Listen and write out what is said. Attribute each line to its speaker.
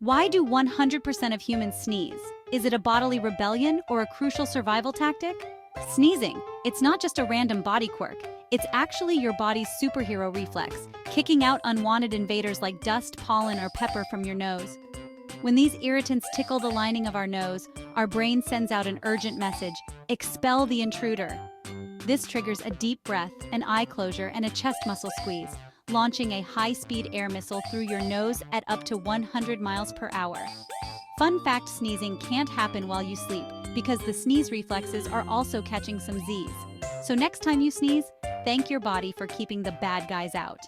Speaker 1: Why do 100% of humans sneeze? Is it a bodily rebellion or a crucial survival tactic? Sneezing, it's not just a random body quirk. It's actually your body's superhero reflex, kicking out unwanted invaders like dust, pollen, or pepper from your nose. When these irritants tickle the lining of our nose, our brain sends out an urgent message: expel the intruder. This triggers a deep breath, an eye closure, and a chest muscle squeeze, launching a high-speed air missile through your nose at up to 100 miles per hour. Fun fact: sneezing can't happen while you sleep because the sneeze reflexes are also catching some Z's. So next time you sneeze, thank your body for keeping the bad guys out.